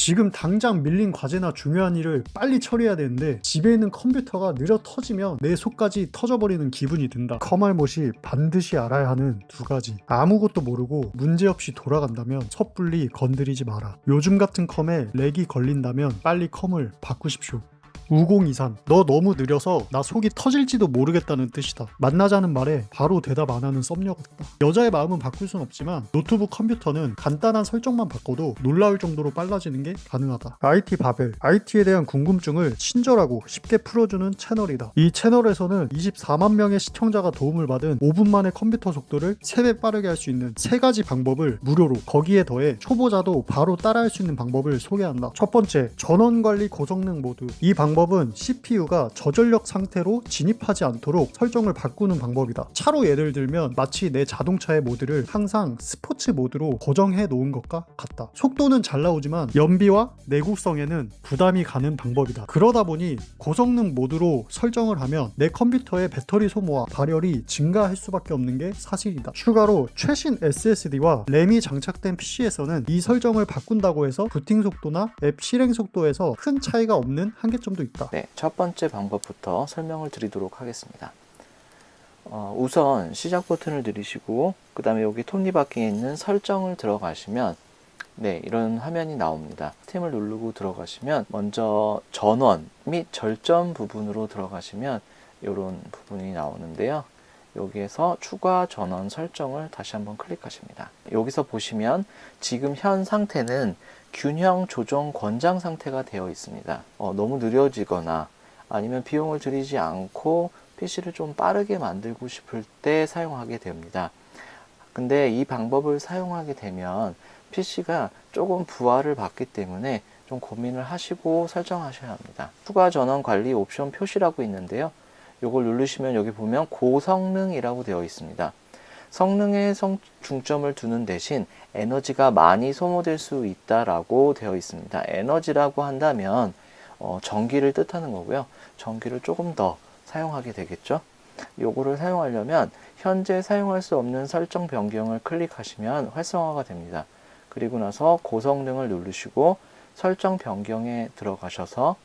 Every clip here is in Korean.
지금 당장 밀린 과제나 중요한 일을 빨리 처리해야 되는데 집에 있는 컴퓨터가 느려 터지면 내 속까지 터져버리는 기분이 든다. 커말못이 반드시 알아야 하는 두 가지. 아무것도 모르고 문제없이 돌아간다면 섣불리 건드리지 마라. 요즘 같은 컴에 렉이 걸린다면 빨리 컴을 바꾸십시오. 5023, 너 너무 느려서 나 속이 터질지도 모르겠다는 뜻이다. 만나자는 말에 바로 대답 안 하는 썸녀 같다. 여자의 마음은 바꿀 순 없지만 노트북 컴퓨터는 간단한 설정만 바꿔도 놀라울 정도로 빨라지는 게 가능하다. IT 바벨, IT에 대한 궁금증을 친절하고 쉽게 풀어주는 채널이다. 이 채널에서는 24만 명의 시청자가 도움을 받은 5분 만의 컴퓨터 속도를 3배 빠르게 할 수 있는 3가지 방법을 무료로, 거기에 더해 초보자도 바로 따라할 수 있는 방법을 소개한다. 첫 번째, 전원관리 고성능 모드. 이 방법은 CPU가 저전력 상태로 진입하지 않도록 설정을 바꾸는 방법이다. 차로 예를 들면 마치 내 자동차의 모드를 항상 스포츠 모드로 고정해 놓은 것과 같다. 속도는 잘 나오지만 연비와 내구성에는 부담이 가는 방법이다. 그러다 보니 고성능 모드로 설정을 하면 내 컴퓨터의 배터리 소모와 발열이 증가할 수밖에 없는 게 사실이다. 추가로 최신 SSD와 램이 장착된 PC에서는 이 설정을 바꾼다고 해서 부팅 속도나 앱 실행 속도에서 큰 차이가 없는 한계점도 있다. 네, 첫 번째 방법부터 설명을 드리도록 하겠습니다. 우선 시작 버튼을 누르시고 그 다음에 여기 톱니바퀴에 있는 설정을 들어가시면 네, 이런 화면이 나옵니다. 시스템을 누르고 들어가시면 먼저 전원 및 절전 부분으로 들어가시면 이런 부분이 나오는데요. 여기에서 추가 전원 설정을 다시 한번 클릭하십니다. 여기서 보시면 지금 현 상태는 균형 조정 권장 상태가 되어 있습니다. 너무 느려지거나 아니면 비용을 들이지 않고 PC를 좀 빠르게 만들고 싶을 때 사용하게 됩니다. 근데 이 방법을 사용하게 되면 PC가 조금 부하를 받기 때문에 좀 고민을 하시고 설정하셔야 합니다. 추가 전원 관리 옵션 표시라고 있는데요. 이걸 누르시면 여기 보면 고성능이라고 되어 있습니다. 성능에 중점을 두는 대신 에너지가 많이 소모될 수 있다라고 되어 있습니다. 에너지라고 한다면 전기를 뜻하는 거고요. 전기를 조금 더 사용하게 되겠죠. 요거를 사용하려면 현재 사용할 수 없는 설정 변경을 클릭하시면 활성화가 됩니다. 그리고 나서 고성능을 누르시고 설정 변경에 들어가셔서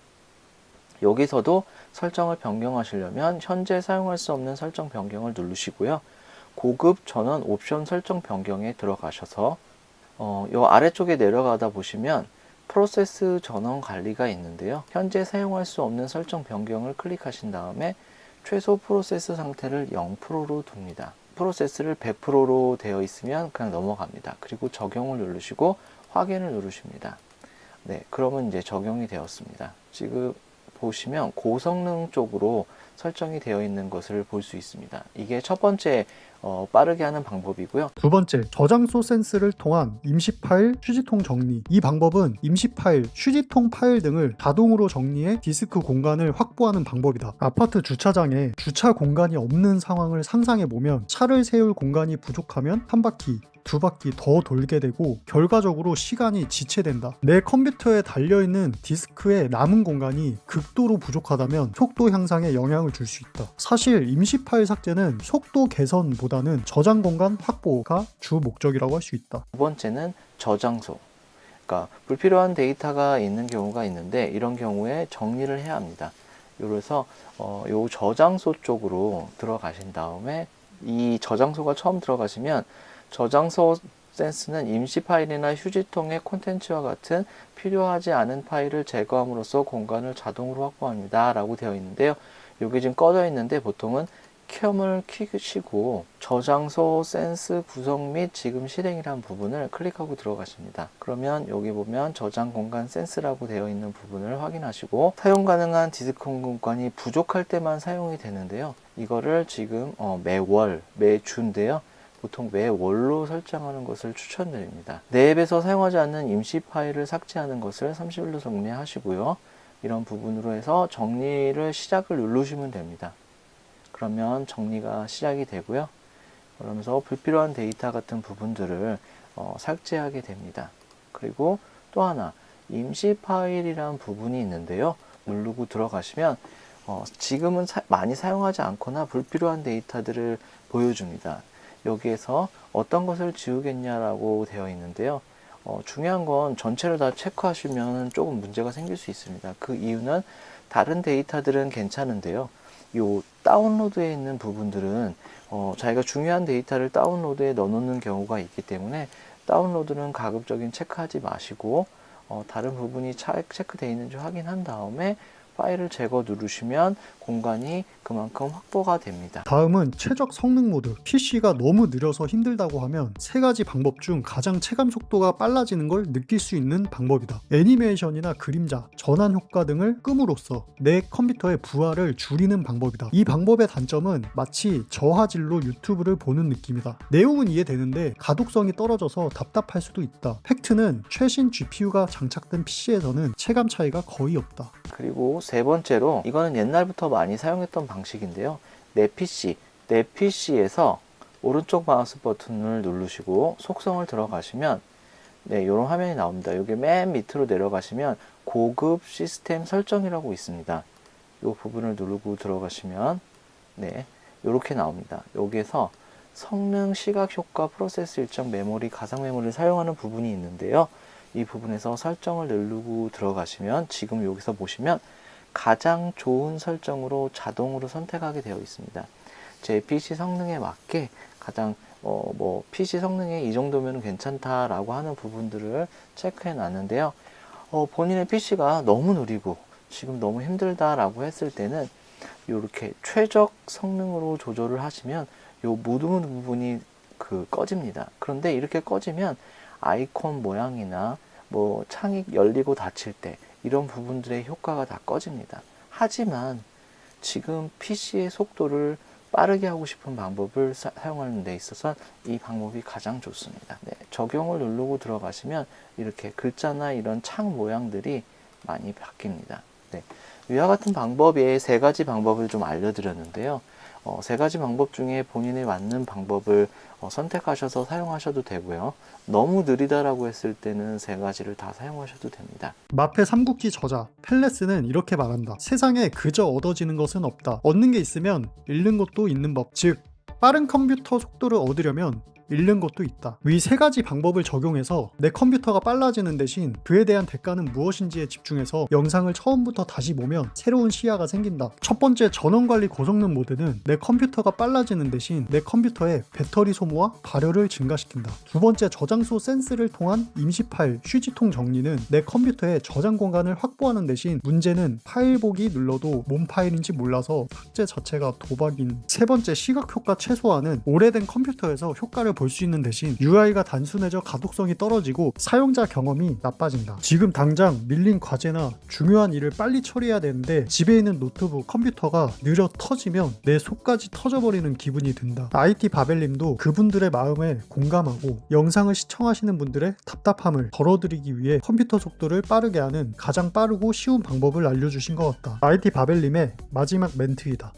여기서도 설정을 변경하시려면 현재 사용할 수 없는 설정 변경을 누르시고요. 고급 전원 옵션 설정 변경에 들어가셔서 요 아래쪽에 내려가다 보시면 프로세스 전원 관리가 있는데요. 현재 사용할 수 없는 설정 변경을 클릭하신 다음에 최소 프로세스 상태를 0%로 둡니다. 프로세스를 100%로 되어 있으면 그냥 넘어갑니다. 그리고 적용을 누르시고 확인을 누르십니다. 네, 그러면 이제 적용이 되었습니다. 지금 보시면 고성능 쪽으로 설정이 되어 있는 것을 볼 수 있습니다. 이게 첫 번째 빠르게 하는 방법이고요. 두 번째, 저장소 센스를 통한 임시 파일 휴지통 정리. 이 방법은 임시 파일, 휴지통 파일 등을 자동으로 정리해 디스크 공간을 확보하는 방법이다. 아파트 주차장에 주차 공간이 없는 상황을 상상해 보면 차를 세울 공간이 부족하면 한 바퀴, 두 바퀴 더 돌게 되고 결과적으로 시간이 지체된다. 내 컴퓨터에 달려있는 디스크의 남은 공간이 극도로 부족하다면 속도 향상에 영향을 줄 수 있다. 사실 임시 파일 삭제는 속도 개선보다는 저장 공간 확보가 주 목적이라고 할 수 있다. 두 번째는 저장소. 그러니까 불필요한 데이터가 있는 경우가 있는데 이런 경우에 정리를 해야 합니다. 그래서 요 저장소 쪽으로 들어가신 다음에 이 저장소가 처음 들어가시면 저장소 센스는 임시 파일이나 휴지통의 콘텐츠와 같은 필요하지 않은 파일을 제거함으로써 공간을 자동으로 확보합니다 라고 되어 있는데요. 여기 지금 꺼져 있는데 보통은 켬을 키시고 저장소 센스 구성 및 지금 실행이라는 부분을 클릭하고 들어가십니다. 그러면 여기 보면 저장 공간 센스라고 되어 있는 부분을 확인하시고 사용 가능한 디스크 공간이 부족할 때만 사용이 되는데요. 이거를 지금 매월, 매주인데요. 보통 매월로 설정하는 것을 추천드립니다. 내 앱에서 사용하지 않는 임시 파일을 삭제하는 것을 30일로 정리하시고요. 이런 부분으로 해서 정리를 시작을 누르시면 됩니다. 그러면 정리가 시작이 되고요. 그러면서 불필요한 데이터 같은 부분들을 삭제하게 됩니다. 그리고 또 하나 임시 파일이라는 부분이 있는데요. 누르고 들어가시면 지금은 많이 사용하지 않거나 불필요한 데이터들을 보여줍니다. 여기에서 어떤 것을 지우겠냐라고 되어 있는데요. 중요한 건 전체를 다 체크하시면 조금 문제가 생길 수 있습니다. 그 이유는 다른 데이터들은 괜찮은데요. 요 다운로드에 있는 부분들은 자기가 중요한 데이터를 다운로드에 넣어놓는 경우가 있기 때문에 다운로드는 가급적인 체크하지 마시고 다른 부분이 체크되어 있는지 확인한 다음에 파일을 제거 누르시면 공간이 그만큼 확보가 됩니다. 다음은 최적 성능 모드. PC가 너무 느려서 힘들다고 하면 세 가지 방법 중 가장 체감 속도가 빨라지는 걸 느낄 수 있는 방법이다. 애니메이션이나 그림자, 전환 효과 등을 끔으로써 내 컴퓨터의 부하를 줄이는 방법이다. 이 방법의 단점은 마치 저화질로 유튜브를 보는 느낌이다. 내용은 이해되는데 가독성이 떨어져서 답답할 수도 있다. 팩트는 최신 GPU가 장착된 PC에서는 체감 차이가 거의 없다. 그리고 세 번째로 이거는 옛날부터 많이 사용했던 방식인데요. 내 PC에서 오른쪽 마우스 버튼을 누르시고 속성을 들어가시면 이런 화면이 나옵니다. 여기 맨 밑으로 내려가시면 고급 시스템 설정이라고 있습니다. 이 부분을 누르고 들어가시면 이렇게 나옵니다. 여기에서 성능, 시각 효과, 프로세스 일정, 메모리, 가상 메모리를 사용하는 부분이 있는데요. 이 부분에서 설정을 누르고 들어가시면 지금 여기서 보시면 가장 좋은 설정으로 자동으로 선택하게 되어 있습니다. 제 PC 성능에 맞게 가장 PC 성능에 이 정도면 괜찮다라고 하는 부분들을 체크해 놨는데요. 본인의 PC가 너무 느리고 지금 너무 힘들다라고 했을 때는 이렇게 최적 성능으로 조절을 하시면 요 모든 부분이 꺼집니다. 그런데 이렇게 꺼지면 아이콘 모양이나 창이 열리고 닫힐 때 이런 부분들의 효과가 다 꺼집니다. 하지만 지금 PC의 속도를 빠르게 하고 싶은 방법을 사용하는 데 있어서 이 방법이 가장 좋습니다. 적용을 누르고 들어가시면 이렇게 글자나 이런 창 모양들이 많이 바뀝니다. 위와 같은 방법에 세 가지 방법을 좀 알려드렸는데요. 세 가지 방법 중에 본인에 맞는 방법을 선택하셔서 사용하셔도 되고요. 너무 느리다라고 했을 때는 세 가지를 다 사용하셔도 됩니다. 마페 삼국지 저자 펠레스는 이렇게 말한다. 세상에 그저 얻어지는 것은 없다. 얻는 게 있으면 잃는 것도 있는 법. 즉, 빠른 컴퓨터 속도를 얻으려면 잃는 것도 있다. 위 세 가지 방법을 적용해서 내 컴퓨터가 빨라지는 대신 그에 대한 대가는 무엇인지에 집중해서 영상을 처음부터 다시 보면 새로운 시야가 생긴다. 첫 번째 전원관리 고성능 모드는 내 컴퓨터가 빨라지는 대신 내 컴퓨터의 배터리 소모와 발열을 증가시킨다. 두 번째 저장소 센스를 통한 임시 파일 휴지통 정리는 내 컴퓨터의 저장 공간을 확보하는 대신 문제는 파일 보기 눌러도 뭔 파일인지 몰라서 삭제 자체가 도박인. 세 번째 시각 효과 최소화는 오래된 컴퓨터에서 효과를 볼 수 있는 대신 UI가 단순해져 가독성이 떨어지고 사용자 경험이 나빠진다. 지금 당장 밀린 과제나 중요한 일을 빨리 처리해야 되는데 집에 있는 노트북, 컴퓨터가 느려 터지면 내 속까지 터져버리는 기분이 든다. IT 바벨님도 그분들의 마음에 공감하고 영상을 시청하시는 분들의 답답함을 덜어드리기 위해 컴퓨터 속도를 빠르게 하는 가장 빠르고 쉬운 방법을 알려주신 것 같다. IT 바벨님의 마지막 멘트이다.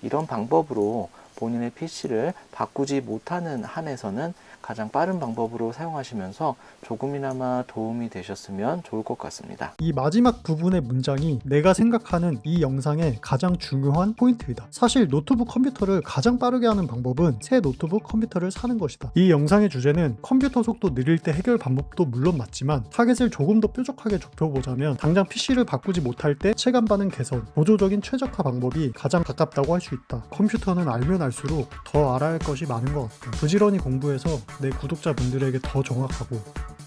이런 방법으로 본인의 PC를 바꾸지 못하는 한에서는 가장 빠른 방법으로 사용하시면서 조금이나마 도움이 되셨으면 좋을 것 같습니다. 이 마지막 부분의 문장이 내가 생각하는 이 영상의 가장 중요한 포인트이다. 사실 노트북 컴퓨터를 가장 빠르게 하는 방법은 새 노트북 컴퓨터를 사는 것이다. 이 영상의 주제는 컴퓨터 속도 느릴 때 해결 방법도 물론 맞지만 타겟을 조금 더 뾰족하게 좁혀보자면 당장 PC를 바꾸지 못할 때 체감 반응 개선, 보조적인 최적화 방법이 가장 가깝다고 할 수 있다. 컴퓨터는 알면 알수록 더 알아야 할 것이 많은 것 같다. 부지런히 공부해서 내 구독자분들에게 더 정확하고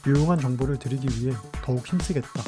유용한 정보를 드리기 위해 더욱 힘쓰겠다.